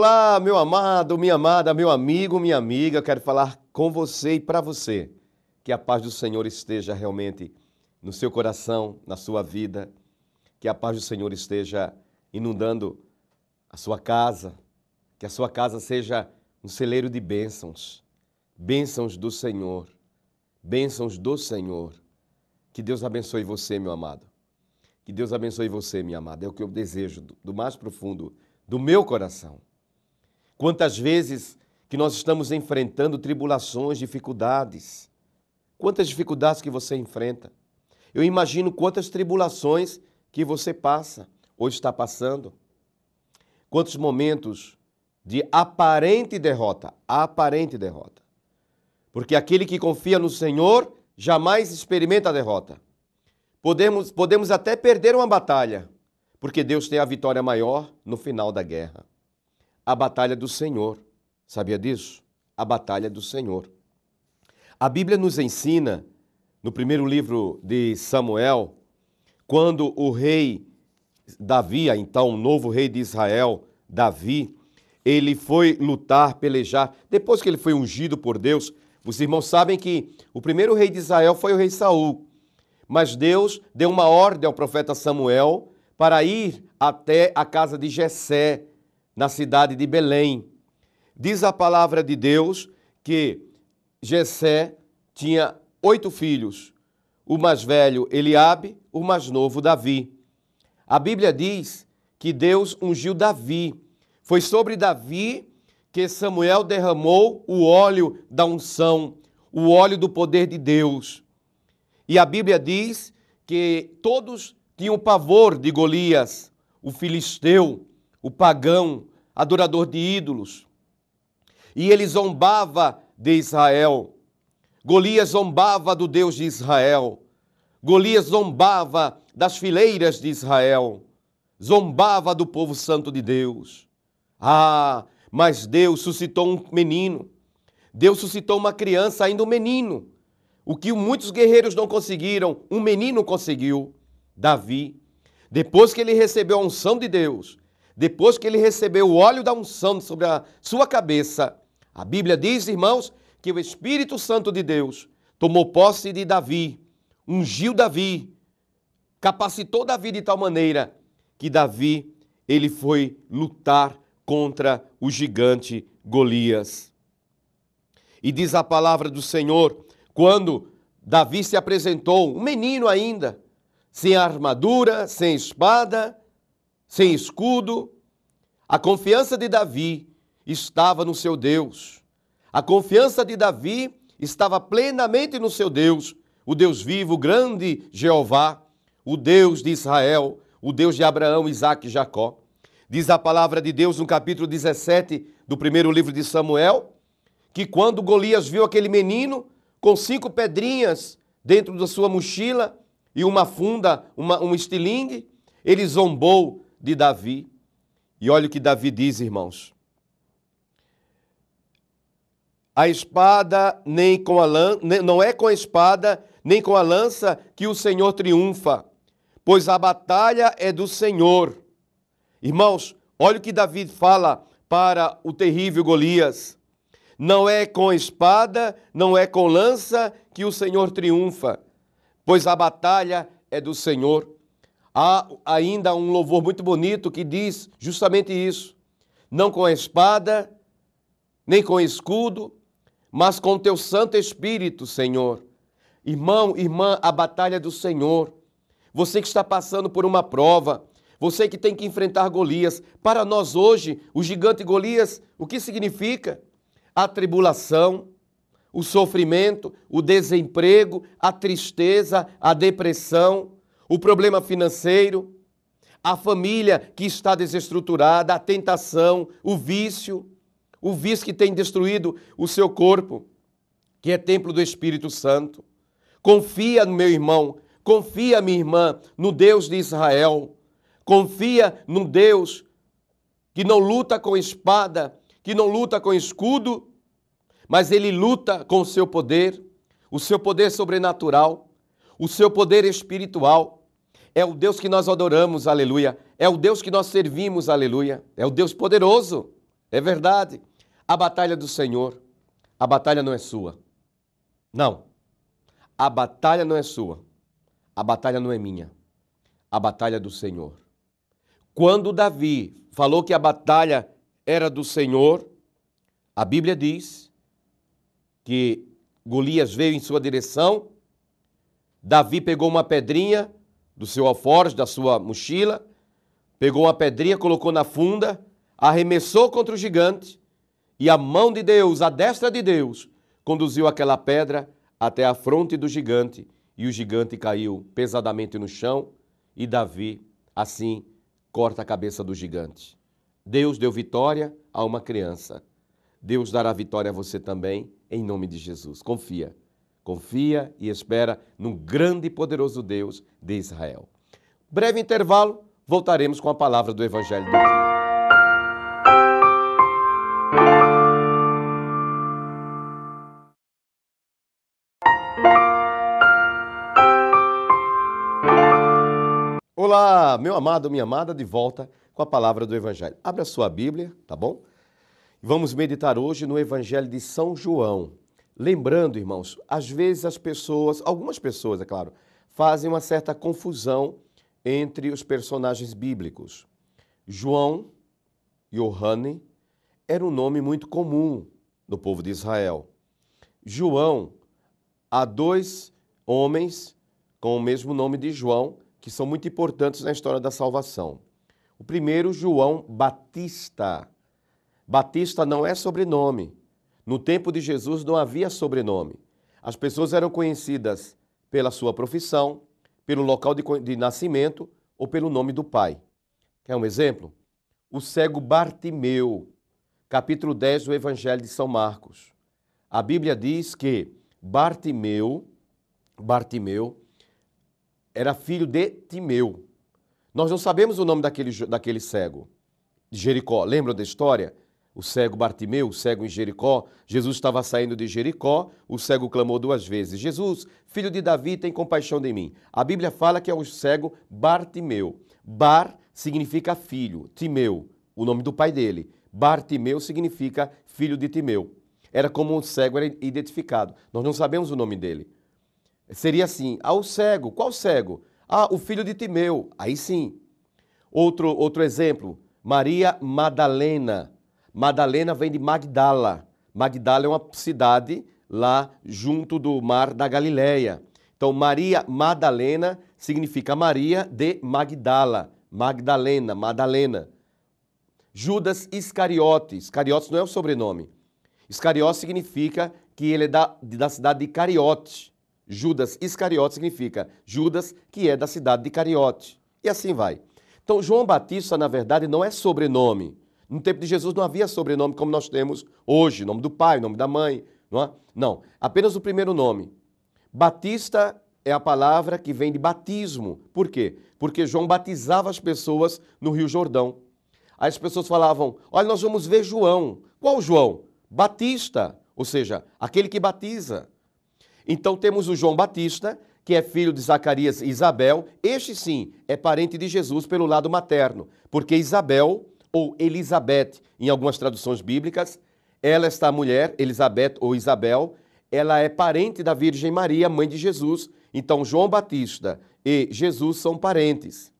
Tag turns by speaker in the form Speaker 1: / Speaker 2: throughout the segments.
Speaker 1: Olá, meu amado, minha amada, meu amigo, minha amiga. Eu quero falar com você e para você. Que a paz do Senhor esteja realmente no seu coração, na sua vida. Que a paz do Senhor esteja inundando a sua casa. Que a sua casa seja um celeiro de bênçãos. Bênçãos do Senhor. Bênçãos do Senhor. Que Deus abençoe você, meu amado. Que Deus abençoe você, minha amada. É o que eu desejo do mais profundo do meu coração. Quantas vezes que nós estamos enfrentando tribulações, dificuldades. Quantas dificuldades que você enfrenta. Eu imagino quantas tribulações que você passa ou está passando. Quantos momentos de aparente derrota. Porque aquele que confia no Senhor jamais experimenta a derrota. Podemos até perder uma batalha, porque Deus tem a vitória maior no final da guerra. A batalha do Senhor. Sabia disso? A batalha do Senhor. A Bíblia nos ensina, no primeiro livro de Samuel, quando o rei Davi, então o novo rei de Israel, Davi, ele foi lutar, pelejar, depois que ele foi ungido por Deus. Os irmãos sabem que o primeiro rei de Israel foi o rei Saul, mas Deus deu uma ordem ao profeta Samuel para ir até a casa de Jessé, na cidade de Belém. Diz a palavra de Deus que Jessé tinha 8 filhos, o mais velho Eliabe, o mais novo Davi. A Bíblia diz que Deus ungiu Davi. Foi sobre Davi que Samuel derramou o óleo da unção, o óleo do poder de Deus. E a Bíblia diz que todos tinham pavor de Golias, o filisteu, o pagão, adorador de ídolos. E ele zombava de Israel. Golias zombava do Deus de Israel. Golias zombava das fileiras de Israel. Zombava do povo santo de Deus. Mas Deus suscitou um menino. Deus suscitou uma criança, ainda um menino. O que muitos guerreiros não conseguiram, um menino conseguiu, Davi. Depois que ele recebeu a unção de Deus, depois que ele recebeu o óleo da unção sobre a sua cabeça, a Bíblia diz, irmãos, que o Espírito Santo de Deus tomou posse de Davi, ungiu Davi, capacitou Davi de tal maneira que Davi, ele foi lutar contra o gigante Golias. E diz a palavra do Senhor, quando Davi se apresentou, um menino ainda, sem armadura, sem espada, sem escudo, a confiança de Davi estava no seu Deus. A confiança de Davi estava plenamente no seu Deus, o Deus vivo, o grande Jeová, o Deus de Israel, o Deus de Abraão, Isaque e Jacó. Diz a palavra de Deus no capítulo 17 do primeiro livro de Samuel, que quando Golias viu aquele menino com 5 pedrinhas dentro da sua mochila e uma funda, um estilingue, ele zombou de Davi. E olha o que Davi diz, irmãos. A espada nem com a lança, não é com a espada nem com a lança que o Senhor triunfa, pois a batalha é do Senhor. Irmãos, olha o que Davi fala para o terrível Golias. Não é com espada, não é com lança que o Senhor triunfa, pois a batalha é do Senhor. Há ainda um louvor muito bonito que diz justamente isso. Não com a espada, nem com escudo, mas com teu Santo Espírito, Senhor. Irmão, irmã, a batalha é do Senhor. Você que está passando por uma prova, você que tem que enfrentar Golias. Para nós hoje, o gigante Golias, o que significa? A tribulação, o sofrimento, o desemprego, a tristeza, a depressão, o problema financeiro, a família que está desestruturada, a tentação, o vício que tem destruído o seu corpo, que é templo do Espírito Santo. Confia no meu irmão, confia, minha irmã, no Deus de Israel. Confia no Deus que não luta com espada, que não luta com escudo, mas ele luta com o seu poder sobrenatural, o seu poder espiritual. É o Deus que nós adoramos, aleluia. É o Deus que nós servimos, aleluia. É o Deus poderoso. É verdade. A batalha do Senhor, a batalha não é sua. Não. A batalha não é sua. A batalha não é minha. A batalha é do Senhor. Quando Davi falou que a batalha era do Senhor, a Bíblia diz que Golias veio em sua direção, Davi pegou uma pedrinha do seu alforje, da sua mochila, pegou uma pedrinha, colocou na funda, arremessou contra o gigante e a mão de Deus, a destra de Deus, conduziu aquela pedra até a fronte do gigante e o gigante caiu pesadamente no chão e Davi, assim, corta a cabeça do gigante. Deus deu vitória a uma criança. Deus dará vitória a você também, em nome de Jesus. Confia. Confia e espera no grande e poderoso Deus de Israel. Breve intervalo, voltaremos com a palavra do Evangelho do dia. Olá, meu amado, minha amada, de volta com a palavra do Evangelho. Abra sua Bíblia, tá bom? Vamos meditar hoje no Evangelho de São João. Lembrando, irmãos, às vezes as pessoas, algumas pessoas, é claro, fazem uma certa confusão entre os personagens bíblicos. João, Yohane, era um nome muito comum no povo de Israel. João, há dois homens com o mesmo nome de João, que são muito importantes na história da salvação. O primeiro, João Batista. Batista não é sobrenome. No tempo de Jesus não havia sobrenome. As pessoas eram conhecidas pela sua profissão, pelo local de nascimento ou pelo nome do pai. Quer um exemplo? O cego Bartimeu, capítulo 10 do Evangelho de São Marcos. A Bíblia diz que Bartimeu era filho de Timeu. Nós não sabemos o nome daquele cego. De Jericó, lembram da história? O cego Bartimeu, o cego em Jericó. Jesus estava saindo de Jericó, o cego clamou duas vezes: Jesus, filho de Davi, tem compaixão de mim. A Bíblia fala que é o cego Bartimeu. Bar significa filho, Timeu, o nome do pai dele. Bartimeu significa filho de Timeu. Era como um cego era identificado. Nós não sabemos o nome dele. Seria assim: o cego, qual cego? O filho de Timeu, aí sim. Outro exemplo, Maria Madalena. Madalena vem de Magdala. Magdala é uma cidade lá junto do mar da Galileia. Então, Maria Madalena significa Maria de Magdala. Magdalena, Madalena. Judas Iscariotes. Iscariotes não é o sobrenome. Iscariotes significa que ele é da cidade de Cariote. Judas Iscariote significa Judas, que é da cidade de Cariote. E assim vai. Então, João Batista, na verdade, não é sobrenome. No tempo de Jesus não havia sobrenome como nós temos hoje, nome do pai, nome da mãe, não é? Não, apenas o primeiro nome. Batista é a palavra que vem de batismo. Por quê? Porque João batizava as pessoas no Rio Jordão. Aí as pessoas falavam: olha, nós vamos ver João. Qual João? Batista, ou seja, aquele que batiza. Então temos o João Batista, que é filho de Zacarias e Isabel. Este sim é parente de Jesus pelo lado materno, porque Isabel, ou Elizabeth, em algumas traduções bíblicas, esta mulher, Elizabeth ou Isabel, ela é parente da Virgem Maria, mãe de Jesus. Então João Batista e Jesus são parentes.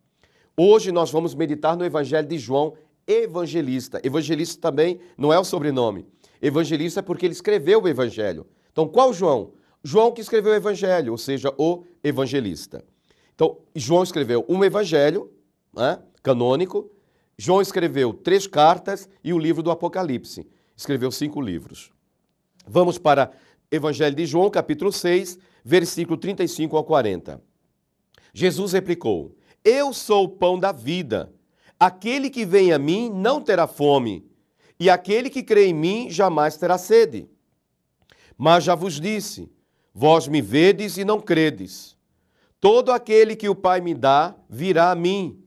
Speaker 1: Hoje nós vamos meditar no Evangelho de João Evangelista. Evangelista também não é o sobrenome. Evangelista é porque ele escreveu o Evangelho. Então qual João? João que escreveu o Evangelho, ou seja, o evangelista. Então, João escreveu um Evangelho, né, canônico. João escreveu 3 cartas e o livro do Apocalipse. Escreveu 5 livros. Vamos para Evangelho de João, capítulo 6, versículo 35 ao 40. Jesus replicou: Eu sou o pão da vida. Aquele que vem a mim não terá fome, e aquele que crê em mim jamais terá sede. Mas já vos disse: vós me vedes e não credes. Todo aquele que o Pai me dá virá a mim,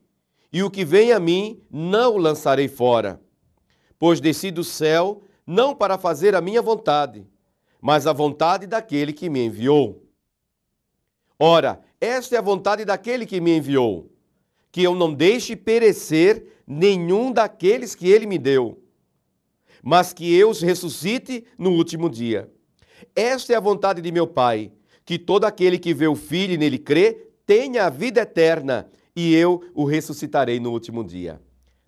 Speaker 1: e o que vem a mim não o lançarei fora. Pois desci do céu não para fazer a minha vontade, mas a vontade daquele que me enviou. Ora, esta é a vontade daquele que me enviou, que eu não deixe perecer nenhum daqueles que ele me deu, mas que eu os ressuscite no último dia. Esta é a vontade de meu Pai, que todo aquele que vê o Filho e nele crê, tenha a vida eterna, e eu o ressuscitarei no último dia.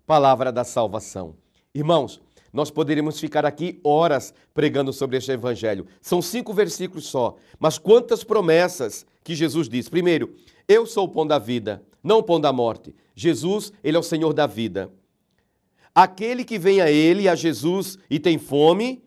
Speaker 1: Palavra da salvação. Irmãos, nós poderíamos ficar aqui horas pregando sobre este evangelho. São 5 versículos só, mas quantas promessas que Jesus diz. Primeiro, eu sou o pão da vida, não o pão da morte. Jesus, ele é o Senhor da vida. Aquele que vem a ele, a Jesus, e tem fome,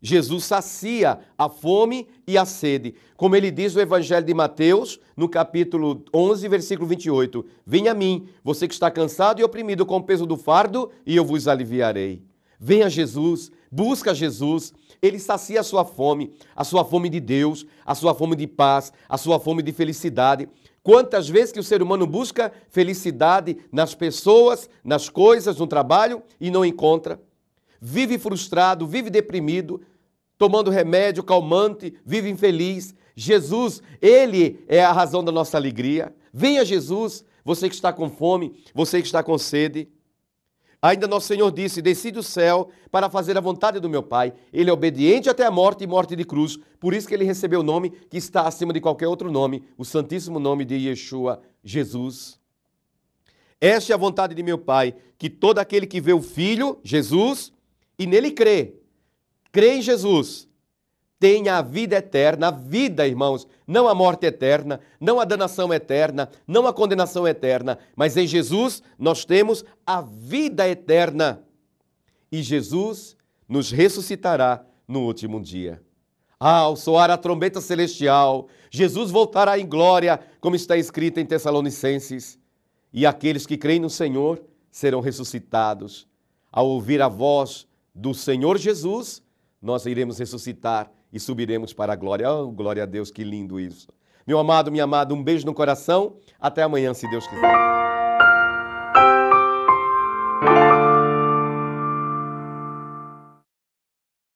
Speaker 1: Jesus sacia a fome e a sede. Como ele diz no Evangelho de Mateus, no capítulo 11, versículo 28. Venha a mim, você que está cansado e oprimido com o peso do fardo, e eu vos aliviarei. Venha a Jesus, busca Jesus, ele sacia a sua fome de Deus, a sua fome de paz, a sua fome de felicidade. Quantas vezes que o ser humano busca felicidade nas pessoas, nas coisas, no trabalho e não encontra? Vive frustrado, vive deprimido, tomando remédio calmante, vive infeliz. Jesus, ele é a razão da nossa alegria. Venha Jesus, você que está com fome, você que está com sede. Ainda nosso Senhor disse, desci do céu para fazer a vontade do meu Pai. Ele é obediente até a morte e morte de cruz. Por isso que ele recebeu o nome que está acima de qualquer outro nome, o santíssimo nome de Yeshua, Jesus. Esta é a vontade de meu Pai, que todo aquele que vê o Filho, Jesus, e nele crê em Jesus, tenha a vida eterna, a vida, irmãos, não a morte eterna, não a danação eterna, não a condenação eterna, mas em Jesus nós temos a vida eterna. E Jesus nos ressuscitará no último dia. Ao soar a trombeta celestial, Jesus voltará em glória, como está escrito em Tessalonicenses, e aqueles que creem no Senhor serão ressuscitados. Ao ouvir a voz do Senhor Jesus, nós iremos ressuscitar e subiremos para a glória. Oh, glória a Deus, que lindo isso. Meu amado, minha amada, um beijo no coração. Até amanhã, se Deus quiser.